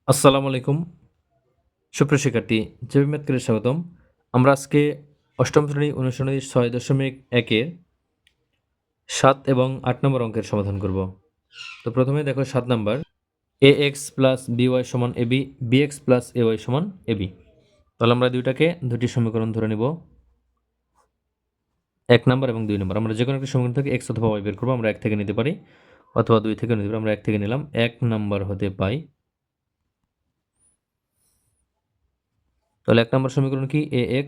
আসসালামু আলাইকুম সুপ্রিয় শিক্ষার্থী জেবি ম্যাথকে স্বাগতম। আমরা আজকে অষ্টম শ্রেণী অনুশীলনী 6.1-এর 7 এবং 8 নম্বর অঙ্কের সমাধান করব। তো প্রথমে দেখো 7 নম্বর ax প্লাস by সমান ab, bx প্লাস ay সমান ab। তাহলে আমরা দুটি সমীকরণ ধরে নিব, 1 নম্বর এবং 2 নম্বর। আমরা যে কোনো একটা সমীকরণ থেকে x অথবা y বের করবো। আমরা 1 থেকে নিতে পারি অথবা 2 থেকে নিতে পারি। আমরা 1 থেকে নিলাম। 1 নম্বর হতে পাই, তাহলে 1 নম্বর সমীকরণ কি ax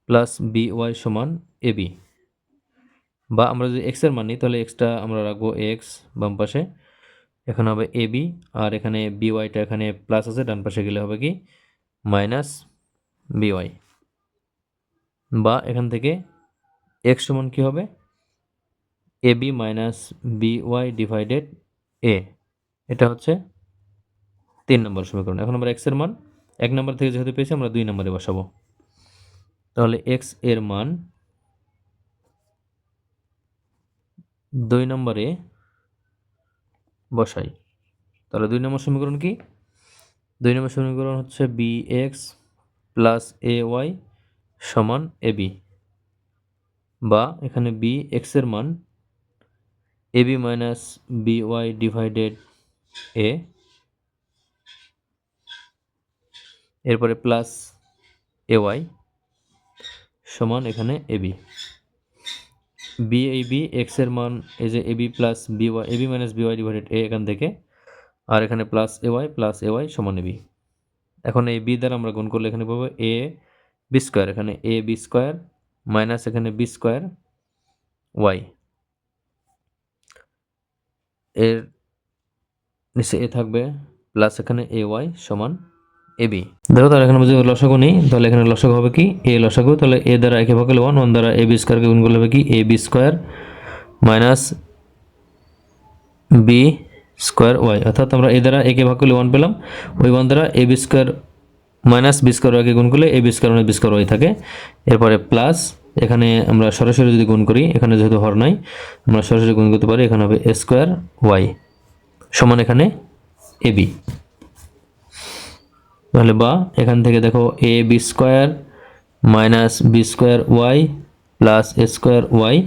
প্লাস by সমান ab, বা আমরা যদি x এর মান নিই তাহলে xটা আমরা রাখবো x বাম পাশে, এখানে হবে ab, আর এখানে byটা এখানে প্লাস আছে, ডান পাশে গেলে হবে কি মাইনাস by, বা এখান থেকে x সমান কি হবে ab minus by divided a। এটা হচ্ছে 3 নম্বর সমীকরণ। এখন আমরা x এর মান 1 নম্বর থেকে যেহেতু পেয়েছি আমরা 2 নম্বরে বসাবো। তাহলে x এর মান 2 নম্বরে বসাই। তাহলে 2 নম্বর সমীকরণ কি? 2 নম্বর সমীকরণ হচ্ছে bx প্লাস ay সমান ab, বা এখানে bx এর মান ab minus by divided a, এরপরে প্লাস ay সমান এখানে ab। ab x এর মান এই যে ab plus by, ab minus by divided a এখান থেকে, আর এখানে প্লাস ay সমান ab। এখন এই b দ্বারা আমরা গুণ করলে এখানে পাবো a b স্কোয়ার, এখানে a b স্কোয়ার মাইনাস এখানে b স্কোয়ার y, এর নিচে a থাকবে প্লাস এখানে ay সমান ab। দেখো তাহলে এখানে যদি লসাগু নেই তাহলে এখানে লসাগু হবে কি a লসাগু, তাহলে a দ্বারা একে ভাগ করলে 1 দ্বারা ab স্কোয়ারকে গুণ করলে হবে কি ab square minus b square y, অর্থাৎ আমরা a দ্বারা একে ভাগ করলে 1 পেলাম, ওই 1 দ্বারা ab square minus b square ওয়াইকে গুণ করলে ab স্কোয়ার মানে b স্কোয়ার ওয়াই থাকে। এরপরে প্লাস এখানে আমরা সরাসরি যদি গুণ করি, এখানে যেহেতু হর নাই আমরা সরাসরি গুণ করতে পারি, এখানে হবে a স্কোয়ার ওয়াই সমান এখানে ab। তাহলে বা এখান থেকে দেখো a b square minus b square Y plus a square Y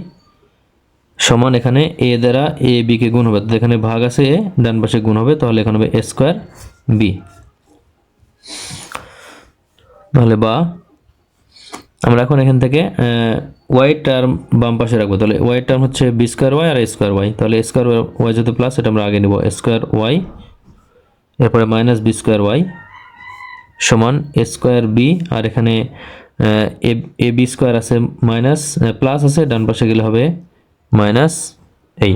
সমান এখানে a দ্বারা a b কে গুণ হবে, এখানে ভাগ আছে a, ডান পাশে গুণ হবে, তাহলে এখানে হবে a স্কোয়ার b। তাহলে বা আমরা এখন এখান থেকে ওয়াই টার্ম বাম পাশে রাখবো, তাহলে ওয়াই টার্ম হচ্ছে বি স্কোয়ার ওয়াই আর এ স্কোয়ার ওয়াই, তাহলে এ স্কোয়ার ওয়াই যেহেতু প্লাস এটা আমরা আগে নেব, এ স্কোয়ার ওয়াই এরপরে মাইনাস বি স্কোয়ার ওয়াই সমান এ স্কোয়ার বি, আর এখানে এ বি স্কোয়ার আছে মাইনাস প্লাস আছে, ডান পাশে গেলে হবে মাইনাস এই,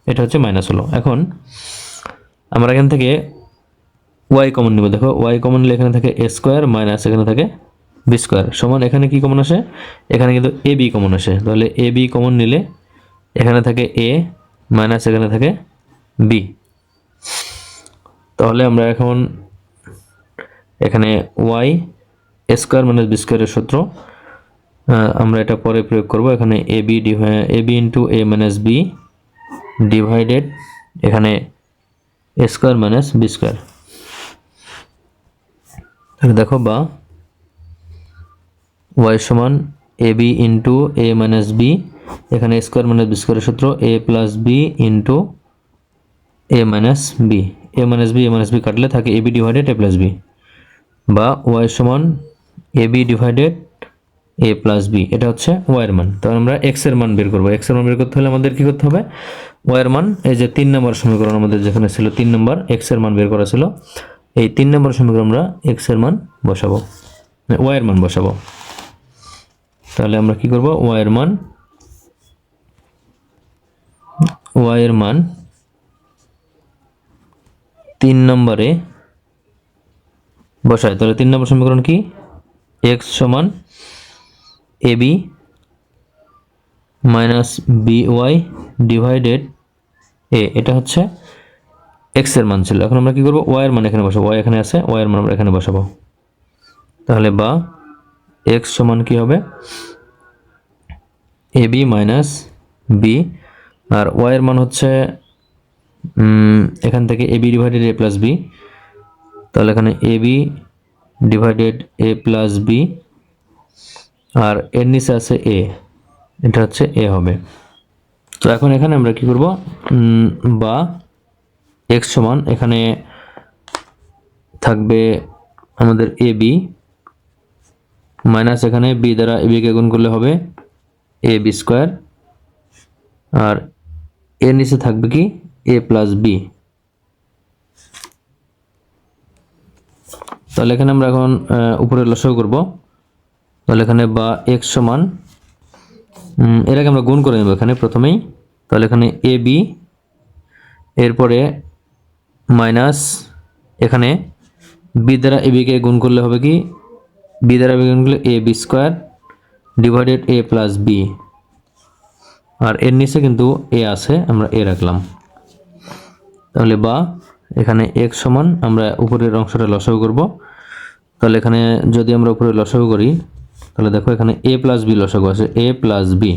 এটা হচ্ছে মাইনাস হলো। এখন আমরা এখান থেকে ওয়াই কমন নিব, দেখো ওয়াই কমন নিলে এখানে থাকে এ স্কোয়ার মাইনাস এখানে থাকে বি স্কোয়ার সমান এখানে কি কমন আসে, এখানে কিন্তু এ বি কমন আসে, তাহলে এ বি কমন নিলে এখানে থাকে এ মাইনাস এখানে থাকে বি। তাহলে আমরা এখন এখানে Y A square minus B স্কোয়ারের সূত্র আমরা এটা পরে প্রয়োগ করব, এখানে a B into A minus B divided এখানে এ স্কোয়ার মাইনাস বি স্কোয়ার। তাহলে দেখো বা ওয়াই সমান a B into A minus B, এখানে এ স্কোয়ার মাইনাস বি স্কোয়ারের সূত্র এ প্লাস বি ইন্টু এ মাইনাস বি, এ মাইনাস বি কাটলে থাকে A B divided a plus B, বা ওয়াই সমান a B divided a plus B, এটা হচ্ছে ওয়াইয়ের মান। তাহলে আমরা এক্স এর মান বের করবো। এক্স এর মান বের করতে হলে আমাদের কি করতে হবে, ওয়াইয়ের মান এই যে 3 নম্বর সমীকরণ আমাদের যেখানে ছিল 3 নম্বর এক্স এর মান বের করা ছিল, এই 3 নম্বর সমীকরণ আমরা এক্স এর মান বসাবো, ওয়াইয়ের মান বসাবো। তাহলে আমরা কি করব, ওয়াইয়ের মান 3 নম্বরে বসাই। তাহলে 3 নম্বর সমীকরণ কি, এক্স সমান a b minus b y divided a, এটা হচ্ছে এক্স এর মান ছিল। এখন আমরা কি করব, ওয়াই এর মান এখানে বসাবো, ওয়াই এখানে আছে, ওয়াই এর মান আমরা এখানে বসাবো। তাহলে বা এক্স সমান কি হবে a b minus B, R Y এর মান হচ্ছে এখান থেকে A B divided a plus B, তাহলে এখানে a B divided a plus B, আর এর নিচে আছে এ, এটা হচ্ছে এ হবে। তো এখন এখানে আমরা কি করব, বা এক্স সমান এখানে থাকবে আমাদের এ বি মাইনাস এখানে বি দ্বারা এ বিকে গুণ করলে হবে এ বি স্কোয়ার, আর এর নিচে থাকবে কি এ প্লাস বি। তাহলে এখানে আমরা এখন উপরে লসাগু করব। তাহলে এখানে বা এক্স সমান এর আগে আমরা গুণ করে নেব এখানে প্রথমেই। তাহলে এখানে এ বি, এরপরে মাইনাস এখানে বি দ্বারা এ বিকে গুণ করলে হবে কি বি দ্বারা বি গুণ করলে A B square divided a plus B, আর এর নিচে কিন্তু এ আছে, আমরা এ রাখলাম। তাহলে বা এখানে এক্স সমান আমরা উপরের অংশটা লসাগু করব। তাহলে এখানে যদি আমরা উপরে লসাগু করি, তাহলে দেখো এখানে এ প্লাস বি লসাগু আছে, এ প্লাস বি।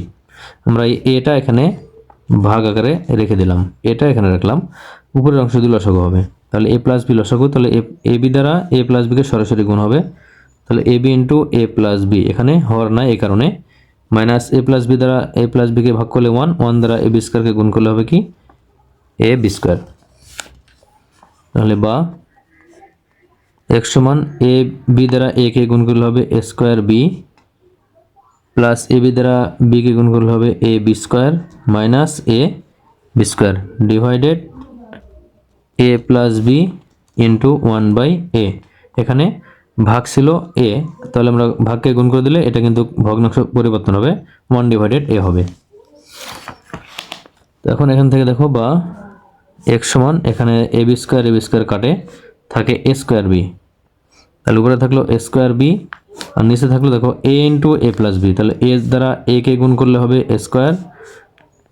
আমরা এই এটা এখানে ভাগ আকারে রেখে দিলাম, এটা এখানে রাখলাম, উপরের অংশ দিয়ে লসাগু হবে। তাহলে এ প্লাস বি লসাগু, তাহলে এ বি দ্বারা এ প্লাস বিকে সরাসরি গুণ হবে। তাহলে A B into A plus B, এখানে হওয়ার নাই এই কারণে, মাইনাস এ প্লাস বি দ্বারা এ প্লাস বিকে ভাগ করলে ওয়ান, ওয়ান দ্বারা এ বি স্কোয়ারকে গুণ করলে হবে কি এ বি স্কোয়ার। তাহলে বা এক্স সমান এ বি দ্বারা এ কে গুণ করলে হবে a square b, plus a b দ্বারা বি কে গুণ করলে হবে a B square minus A B square divided a plus b into one by a. এখানে ভাগ ছিল এ, তাহলে আমরা ভাগকে গুণ করে দিলে এটা কিন্তু ভগ্নাংশ পরিবর্তন হবে, ওয়ান ডিভাইডেড এ হবে। তো এখন এখান থেকে দেখো বা এক্স সমান এখানে এ বি স্কোয়ার কাটে, থাকে এ স্কোয়ার বি। তাহলে উপরে থাকলো এ স্কোয়ার বি, আর নিচে থাকলো দেখো এ ইন্টু এ প্লাস বি। তাহলে এ দ্বারা এ কে গুণ করলে হবে এ স্কোয়ার,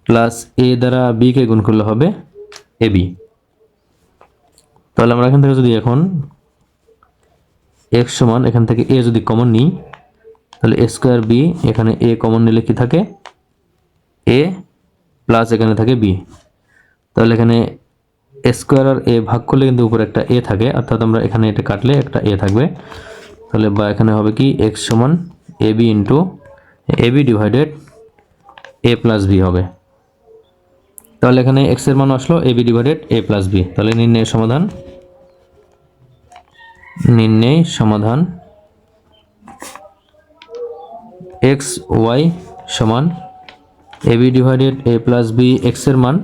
প্লাস এ দ্বারা বি কে গুণ করলে হবে এ বি। তাহলে আমরা এখান থেকে যদি এখন এক্স সমান এখান থেকে এ যদি কমন নিই, তাহলে এ স্কোয়ার বি, এখানে এ কমন নিলে কি থাকে এ, প্লাস এখানে থাকে বি। তাহলে এখানে এ স্কোয়ার আর এ ভাগ করলে কিন্তু উপরে একটা এ থাকে, অর্থাৎ আমরা এখানে এটা কাটলে একটা এ থাকবে। তাহলে বা এখানে হবে কি এক্স সমান a B into A B divided a plus B হবে। তাহলে এখানে এক্স এর মান আসলো A B divided a plus B. তাহলে নির্ণয় সমাধান এক্স ওয়াই সমান a B divided a plus B, x এর মান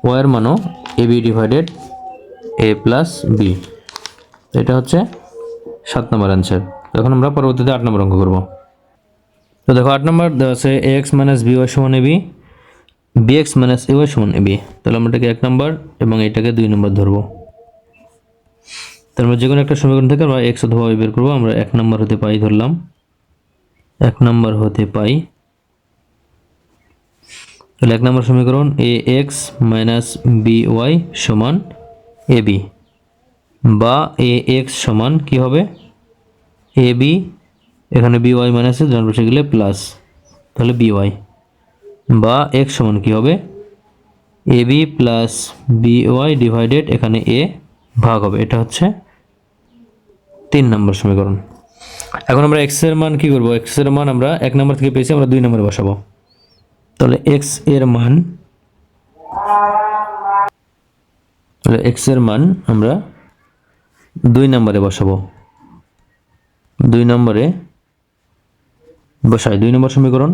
ওয়াই এর মানও A B divided a plus B. এটা হচ্ছে 7 নম্বর অ্যান্সার। এখন আমরা পরবর্তীতে 8 নম্বর অঙ্ক করব। তো দেখো 8 নম্বর দেওয়া আছে এক্স মাইনাস বি ওয়াই সমান a B, B x minus a Y সমান এ বি। তাহলে আমরা এটাকে 1 নম্বর এবং এটাকে 2 নম্বর ধরবো। তার মানে যে কোনো একটা সমীকরণ থেকে আমরা এক্স অথবা ওয়াই বের করবো। আমরা 1 নম্বর হতে পাই ধরলাম, 1 নম্বর হতে পাই। তাহলে 1 নম্বর সমীকরণ এ এক্স মাইনাস বি ওয়াই সমান এ বি, বা এ এক্স সমান কি হবে এ বি, এখানে বি ওয়াই মাইনাসে ডান পাশে গেলে প্লাস, তাহলে বি ওয়াই, বা এক্স সমান কি হবে a b plus b y divided এখানে এ ভাগ হবে। এটা হচ্ছে 3 নম্বর সমীকরণ। এখন আমরা এক্স এর মান কি করব, এক্স এর মান আমরা 1 নম্বর থেকে পেয়েছি, আমরা 2 নম্বরে বসাবো। তাহলে এক্স এর মান, তাহলে এক্স এর মান আমরা 2 নম্বরে বসাবো। 2 নম্বরে বসাই 2 নম্বর সমীকরণ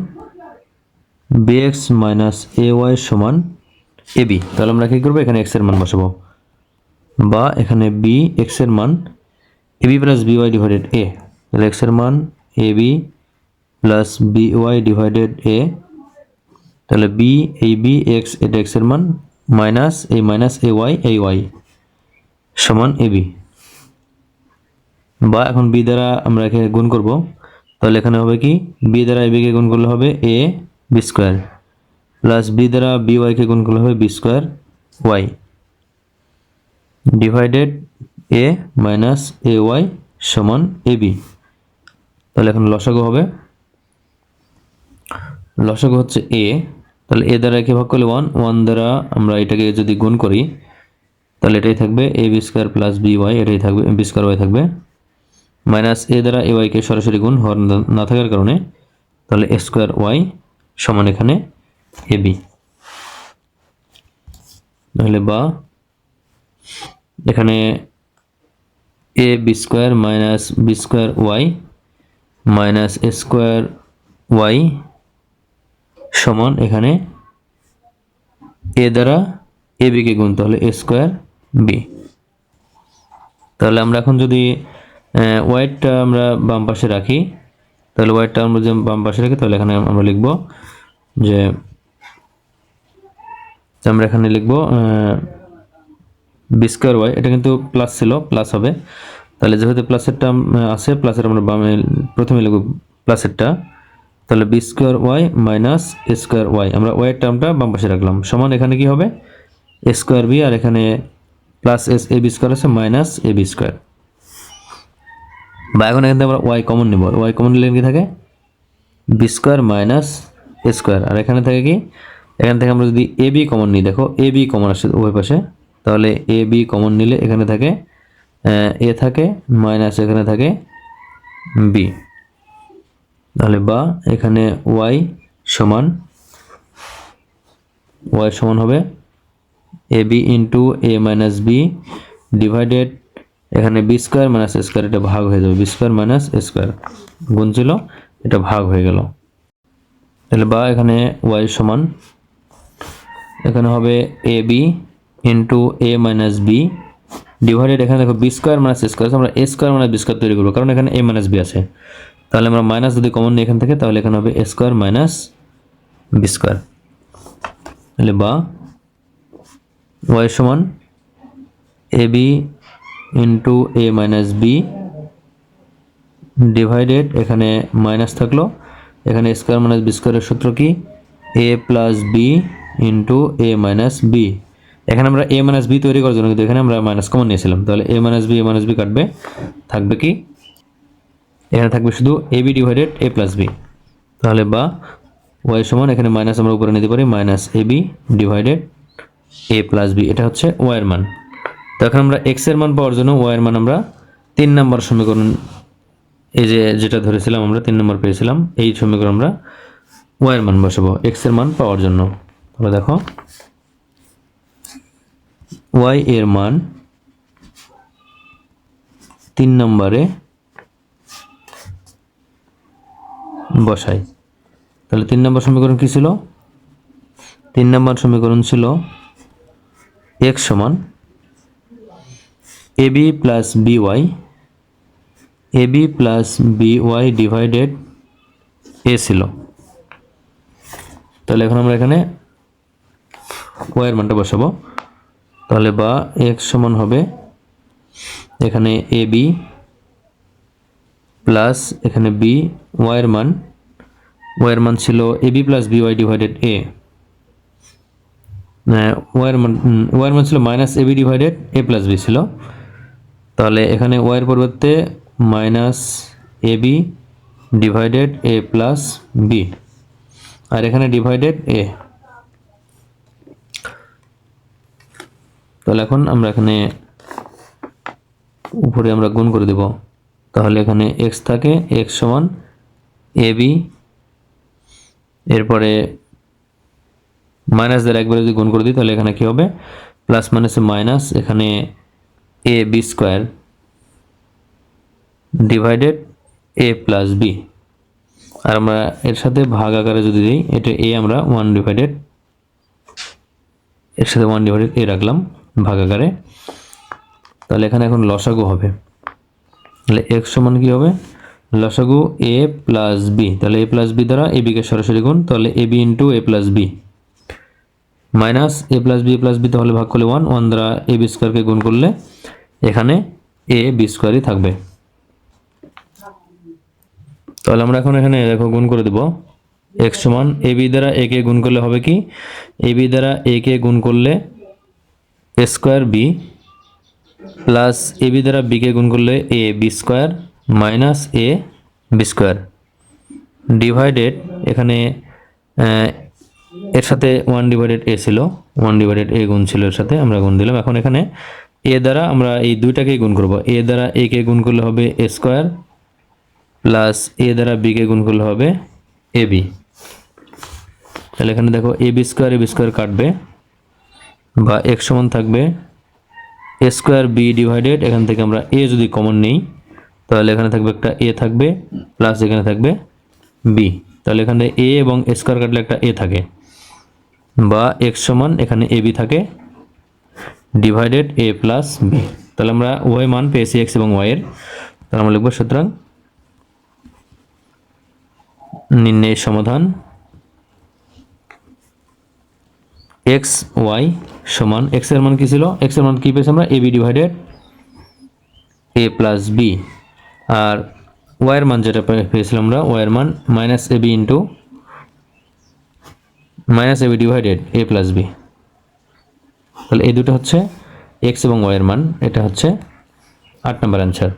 bx মাইনাস এ ওয়াই সমান এ বি। তাহলে আমরা কি করবো, এখানে এক্স এর মান বসাবো, বা এখানে বি এক্স এর মান a b plus b y divided a. তাহলে এক্স এর মান a b plus b y divided a. তাহলে বি এই বি এক্স, এটা এক্স এর মান, মাইনাস এ ওয়াই এই ওয়াই সমান এ বি। বা এখন বি দ্বারা আমরা এখানে গুণ করব। তাহলে এখানে হবে কি বি দ্বারা এ বিকে গুণ করলে হবে a B square, plus B দ্বারা বি ওয়াইকে গুণ করলে হবে B square Y divided A minus a Y সমান এ বি। তাহলে এখন লসাগু হবে, লসাগু হচ্ছে এ। তাহলে এ দ্বারা একে ভাগ করলে ওয়ান, ওয়ান দ্বারা আমরা এটাকে যদি গুণ করি তাহলে এটাই থাকবে a B square plus b y, এটাই থাকবে বি স্কোয়ার ওয়াই থাকবে, মাইনাস এ দ্বারা এ ওয়াইকে সরাসরি গুণ হর না থাকার কারণে, তাহলে এ স্কোয়ার ওয়াই সমান এখানে এ বি। তাহলে বা এখানে a B square minus b square y minus A square Y সমান এখানে এ দ্বারা এ বিকে গুণ, তাহলে এ স্কোয়ার বি। তাহলে আমরা এখন যদি ওয়াইটা আমরা বাম পাশে রাখি, তাহলে ওয়াইটা আমরা যদি বাম পাশে রাখি তাহলে এখানে আমরা লিখব যে আমরা এখানে লিখব বি স্কোয়ার ওয়াই, এটা কিন্তু প্লাস ছিল, প্লাস হবে, তাহলে যেহেতু প্লাসেরটা আছে, প্লাসের আমরা বামে প্রথমে লিখব প্লাসেরটা, তাহলে বি স্কোয়ার ওয়াই মাইনাস এ স্কোয়ার ওয়াই, আমরা ওয়াইয়ের টার্মটা বাম পাশে রাখলাম, সমান এখানে কি হবে এ স্কোয়ার বি, আর এখানে plus S A B square আছে মাইনাস এ বি স্কোয়ার। বা এখন এখান থেকে আমরা ওয়াই কমন নেব, ওয়াই কমন নিলে কি থাকে বি স্কোয়ার মাইনাস এ স্কোয়ার, আর এখানে থাকে কি, এখান থেকে আমরা যদি এ বি কমন নিই, দেখো এ বি কমন আসছে উভয় পাশে, তাহলে এ বি কমন নিলে এখানে থাকে এ থাকে মাইনাস এখানে থাকে বি, তাহলে বা এখানে ওয়াই সমান হবে a B into A minus B divided এখানে বি স্কোয়ার মাইনাস এ স্কোয়ার, এটা ভাগ হয়ে যাবে, বি স্কোয়ার মাইনাস এ স্কোয়ার গুণ ছিল, এটা ভাগ হয়ে গেল, তাহলে বা এখানে ওয়াই সমান এখানে হবে a B into A minus B divided এখানে দেখো বি স্কোয়ার মাইনাস এ স্কোয়ার, আমরা এ স্কোয়ার মাইনাস বি স্কোয়ার তৈরি করবো, কারণ এখানে এ মাইনাস বি আছে, তাহলে আমরা মাইনাস যদি কমন নিই এখান থেকে, তাহলে এখানে হবে a square minus b square, তাহলে বা ওয়াই সমান a B into A minus B divided এখানে মাইনাস থাকলো, এখানে স্কোয়ার মাইনাস বি স্কোয়ারের সূত্র কি এ প্লাস বি ইন্টু এ মাইনাস বি, এখানে আমরা এ মাইনাস বি তৈরি করার জন্য কিন্তু এখানে আমরা মাইনাস কমন নিয়েছিলাম, তাহলে এ মাইনাস বি কাটবে, থাকবে কি এখানে থাকবে শুধু A B divided a plus B, তাহলে বা ওয়াই সমান এখানে মাইনাস আমরা উপরে নিতে পারি minus A B divided a plus B, এটা হচ্ছে ওয়াইয়ের মান। তো এখন আমরা এক্স এর মান পাওয়ার জন্য ওয়াইয়ের মান আমরা 3 নম্বর সমীকরণ, এই যে যেটা ধরেছিলাম আমরা 3 নম্বর পেয়েছিলাম, এই সমীকরণ আমরা ওয়াইয়ের মান বসাবো এক্স এর মান পাওয়ার জন্য। তাহলে দেখো ওয়াই এর মান 3 নম্বরে বসাই, তাহলে 3 নম্বর সমীকরণ কি ছিল, 3 নম্বর সমীকরণ ছিল x সমান ab plus by ab plus by divided a ছিল, তাহলে এখন আমরা এখানে y এর মানটা বসাবো, তাহলে বা x সমান হবে এখানে ab প্লাস এখানে b, y এর মান ছিল ab plus by divided a, y এর মান ছিল minus ab divided a plus b ছিল, তাহলে এখানে y এর পরিবর্তে minus ab divided a plus b, আর এখানে ডিভাইডেড a, তাহলে এখন আমরা এখানে উপরে আমরা গুণ করে দেব, তাহলে এখানে x থাকে, x সমান ab, এরপরে মাইনাস দ্বারা একবারে যদি গুণ করে দিই তাহলে এখানে কি হবে প্লাস মাইনাসে মাইনাস, এখানে a B square divided a plus B, আর আমরা এর সাথে ভাগ আকারে যদি দিই, এটা এ আমরা 1 ডিভাইডেড এর সাথে 1 ডিভাইডেড এ রাখলাম ভাগ আকারে, তাহলে এখানে এখন লসাগু হবে, তাহলে x সমান কি হবে লসাগু a প্লাস বি, তাহলে a প্লাস বি দ্বারা এ বিকে সরাসরি গুণ, তাহলে A B into A plus B minus A plus B তাহলে ভাগ করলে 1 দ্বারা এ বি স্কোয়ারকে গুণ করলে এখানে এ বি স্কোয়ারই থাকবে, তাহলে আমরা এখন এখানে দেখো গুণ করে দেব, x সমান এ বি দ্বারা এ কে গুণ করলে হবে কি এ বি দ্বারা এ কে গুণ করলে এ square b plus a b দ্বারা বি কে গুণ করলে A B square minus A B square divided এখানে এর সাথে 1 ডিভাইডেড এ ছিল, 1 ডিভাইডেড এ গুণ ছিল এর সাথে আমরা গুণ দিলাম। এখন এখানে এ দ্বারা আমরা এই দুইটাকেই গুণ করব। এ দ্বারা এ কে গুণ করলে হবে এ স্কোয়ার প্লাস এ দ্বারা বি কে গুণ করলে হবে এ বি। তাহলে এখানে দেখো এ বি স্কোয়ার কাটবে বা এক্স সমান থাকবে এ স্কোয়ার বি ডিভাইডেড, এখান থেকে আমরা এ যদি কমন নেই তাহলে এখানে থাকবে একটা এ থাকবে প্লাস এখানে থাকবে বি। তাহলে এখানে এ এবং এ স্কোয়ার কাটলে একটা এ থাকে বা এক্স সমান এখানে এ বি থাকে ডিভাইডেড এ প্লাস বি। তাহলে আমরা ওয়াই মান পেয়েছি এক্স এবং ওয়াই এর। তাহলে আমরা লিখব সুতরাং নির্ণয়ের সমাধান এক্স ওয়াই সমান এক্স এর মান কি ছিল, এক্স এর মান কি পেয়েছি আমরা A B divided a plus B, R Y এর মান যেটা পেয়েছিলাম আমরা ওয়াই এর মান minus A B into minus A B divided a plus B. তাহলে এই দুটো হচ্ছে এক্স এবং ওয়াই এর মান। এটা হচ্ছে 8 নম্বর অ্যান্সার।